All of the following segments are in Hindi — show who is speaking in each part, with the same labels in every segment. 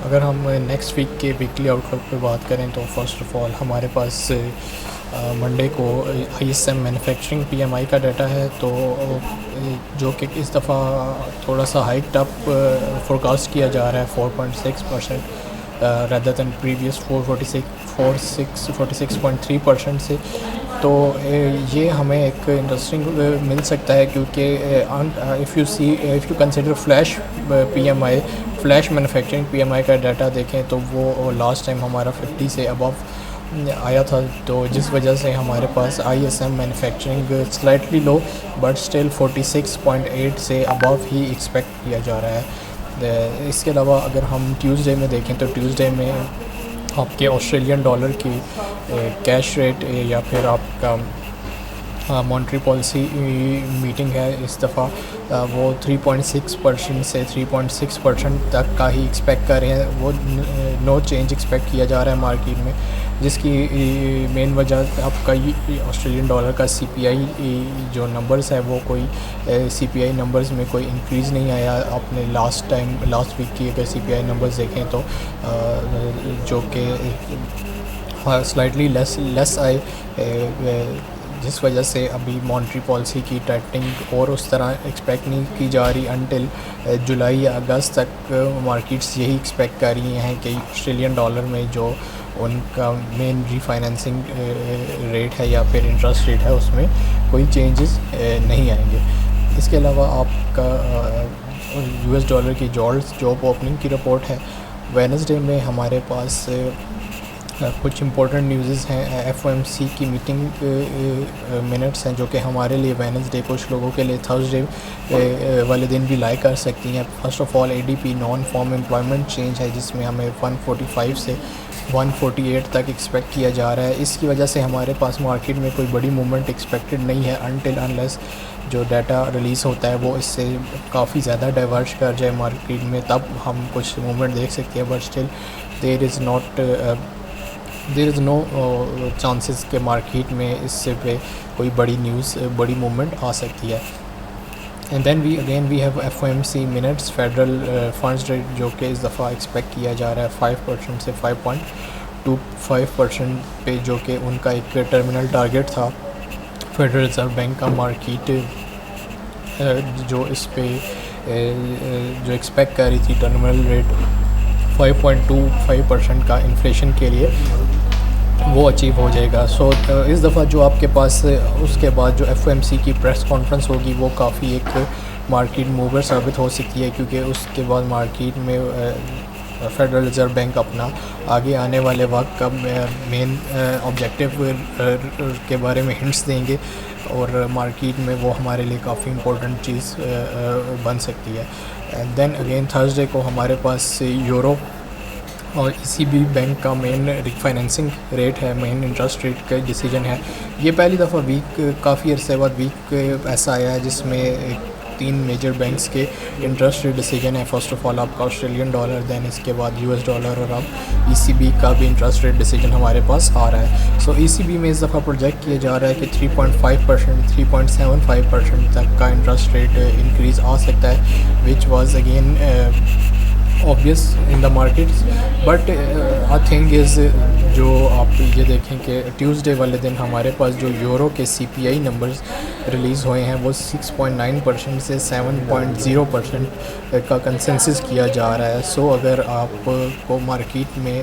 Speaker 1: अगर हम नेक्स्ट वीक के वीकली आउटलुक पे बात करें तो फर्स्ट ऑफ़ ऑल हमारे पास मंडे को आईएसएम मैन्युफैक्चरिंग पीएमआई का डाटा है, तो जो कि इस दफ़ा थोड़ा सा हाइक्ड अप फोरकास्ट किया जा रहा है 4.6% रैदर दैन प्रीवियस 46.3% से। तो ये हमें एक इंटरेस्टिंग मिल सकता है, क्योंकि if you consider flash PMI, flash manufacturing PMI का डाटा देखें तो वो लास्ट टाइम हमारा 50 से अबव आया था, तो जिस वजह से हमारे पास ISM manufacturing slightly low but still 46.8 से अबव ही एक्सपेक्ट किया जा रहा है। इसके अलावा अगर हम ट्यूसडे में देखें तो ट्यूसडे में आपके ऑस्ट्रेलियन डॉलर की कैश रेट या फिर आपका मॉनेटरी पॉलिसी मीटिंग है इस दफ़ा वो 3.6% से 3.6% तक का ही एक्सपेक्ट कर रहे हैं। वो नो चेंज एक्सपेक्ट किया जा रहा है मार्केट में, जिसकी मेन वजह आपका ऑस्ट्रेलियन डॉलर का सीपीआई जो नंबर्स है वो कोई सीपीआई नंबर्स में कोई इंक्रीज़ नहीं आया। आपने लास्ट वीक की अगर सीपीआई नंबर्स देखें तो जो कि स्लाइटली लेस आए, जिस वजह से अभी मॉनेटरी पॉलिसी की टाइटनिंग और उस तरह एक्सपेक्ट नहीं की जा रही अनटिल जुलाई या अगस्त तक। मार्केट्स यही एक्सपेक्ट कर रही हैं कि ऑस्ट्रेलियन डॉलर में जो उनका मेन रीफाइनेंसिंग रेट है या फिर इंटरेस्ट रेट है उसमें कोई चेंजेस नहीं आएंगे। इसके अलावा आपका यूएस डॉलर की जॉब ओपनिंग की रिपोर्ट है। वेडनेसडे में हमारे पास कुछ इंपॉर्टेंट न्यूज़ हैं। एफओएमसी की मीटिंग मिनट्स हैं जो कि हमारे लिए वेडनेसडे, कुछ लोगों के लिए थर्सडे वाले दिन भी लाई कर सकती हैं। First of all ADP non farm employment change है, जिसमें हमें 145 से 148 तक एक्सपेक्ट किया जा रहा है। इसकी वजह से हमारे पास मार्केट में कोई बड़ी मूवमेंट एक्सपेक्टेड नहीं है अनटिल अनलेस जो डाटा रिलीज़ होता है वो इससे काफ़ी ज़्यादा डाइवर्ज कर जाए मार्केट में, तब हम कुछ मूवमेंट देख सकते हैं। But still there is no chances के मार्केट में इससे पे कोई बड़ी मूवमेंट आ सकती है। And then we have FOMC minutes federal funds rate, जो कि इस दफ़ा एक्सपेक्ट किया जा रहा है 5% से 5.25% पे, जो कि उनका एक टर्मिनल टारगेट था फेडरल रिज़र्व बैंक का। मार्केट जो इस पे जो एक्सपेक्ट कर रही थी टर्मिनल रेट 5.25% का इन्फ्लेशन के लिए, वो अचीव हो जाएगा। इस दफ़ा जो आपके पास उसके बाद जो एफओएमसी की प्रेस कॉन्फ्रेंस होगी वो काफ़ी एक मार्केट मूवर साबित हो सकती है, क्योंकि उसके बाद मार्केट में फेडरल रिज़र्व बैंक अपना आगे आने वाले वक्त का मेन ऑब्जेक्टिव के बारे में हिंट्स देंगे और मार्केट में वो हमारे लिए काफ़ी इम्पोर्टेंट चीज़ बन सकती है। एंड देन अगेन थर्सडे को हमारे पास यूरो और ईसीबी बैंक का मेन रिफाइनेंसिंग रेट है, मेन इंटरेस्ट रेट का डिसीजन है। ये पहली दफ़ा काफ़ी अरसे बाद ऐसा आया है जिसमें 3 मेजर बैंक्स के इंटरेस्ट रेट डिसीजन है। फर्स्ट ऑफ ऑल आपका ऑस्ट्रेलियन डॉलर, दैन इसके बाद यूएस डॉलर और अब ईसीबी का भी इंटरेस्ट रेट डिसीजन हमारे पास आ रहा है। सो ईसीबी में इस दफ़ा प्रोजेक्ट किया जा रहा है कि 3.5% 3.75% तक का इंटरेस्ट रेट इंक्रीज़ आ सकता है, which was again obvious in the markets. But I think is जो आप ये देखें कि ट्यूसडे वाले दिन हमारे पास जो यूरो के सीपीआई नंबर्स रिलीज़ हुए हैं वो 6.9% से 7.0% का कंसेंसस किया जा रहा है। सो अगर आपको मार्केट में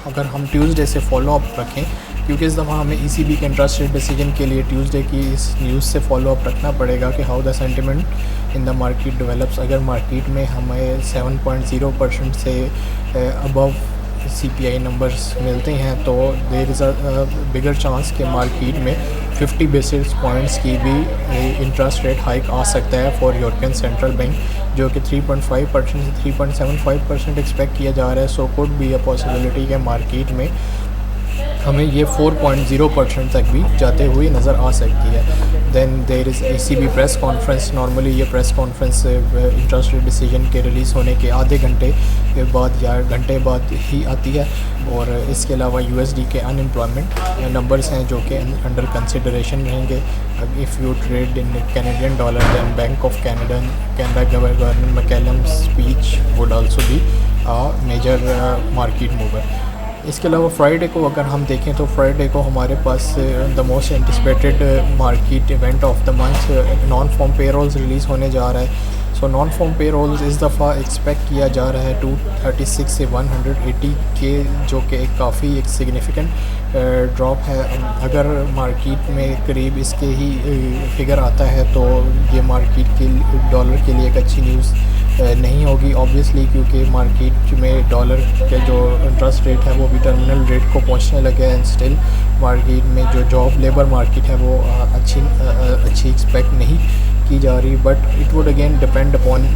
Speaker 1: अगर हम ट्यूसडे से फॉलो अप रखें, क्योंकि इस दफ़ा हमें ईसीबी के इंटरेस्ट रेट डिसीजन के लिए ट्यूसडे की इस न्यूज़ से फॉलो अप रखना पड़ेगा कि how the sentiment in the market develops. अगर मार्केट में हमें 7.0% से अबव सीपीआई नंबर्स मिलते हैं तो there is a bigger chance कि मार्केट में 50 बेसिस पॉइंट्स की भी इंटरेस्ट रेट हाइक आ सकता है फॉर यूरोपियन सेंट्रल बैंक, जो कि 3.5% से 3.75% एक्सपेक्ट किया जा रहा है। So could be a possibility के मार्केट में हमें ये 4.0% तक भी जाते हुए नज़र आ सकती है। Then there is ECB press conference. Normally ये press conference interest rate decision के रिलीज़ होने के आधे घंटे के बाद या घंटे बाद ही आती है। और इसके अलावा यूएसडी के अनएम्प्लॉयमेंट नंबर्स हैं जो कि अंडर कंसिडरेशन रहेंगे। If you trade in Canadian dollar then bank of Canada governor Macklem speech would also be major market mover. इसके अलावा फ्राइडे को अगर हम देखें तो फ्राइडे को हमारे पास the most anticipated market event of the month non farm payrolls release होने जा रहा है। सो नॉन फॉर्म पेरोल्स इस दफ़ा एक्सपेक्ट किया जा रहा है 236 से 180 के, जो कि एक काफ़ी एक सिग्निफिकेंट ड्रॉप है। अगर मार्केट में करीब इसके ही फिगर आता है तो ये मार्केट के डॉलर के लिए एक अच्छी न्यूज़ नहीं होगी ऑब्वियसली, क्योंकि मार्केट में डॉलर के जो इंटरेस्ट रेट है वो भी टर्मिनल रेट को पहुंचने लगे हैं। स्टिल मार्केट में जो जॉब लेबर मार्केट है वो अच्छी एक्सपेक्ट नहीं की जा रही, but it would again depend upon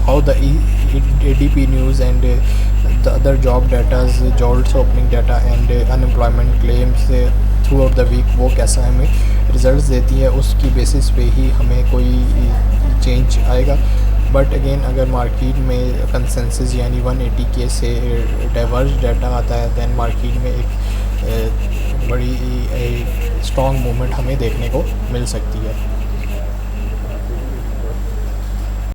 Speaker 1: how the ADP news and the other job data, jobs opening data and unemployment claims throughout the week वो कैसा हमें रिज़ल्ट्स देती है, उसकी बेसिस पे ही हमें कोई चेंज आएगा। बट अगेन अगर मार्केट में कंसेंसस यानी 180 के से डाइवर्स डाटा आता है दैन मार्केट में एक बड़ी स्ट्रॉन्ग मूवमेंट हमें देखने को मिल सकती है।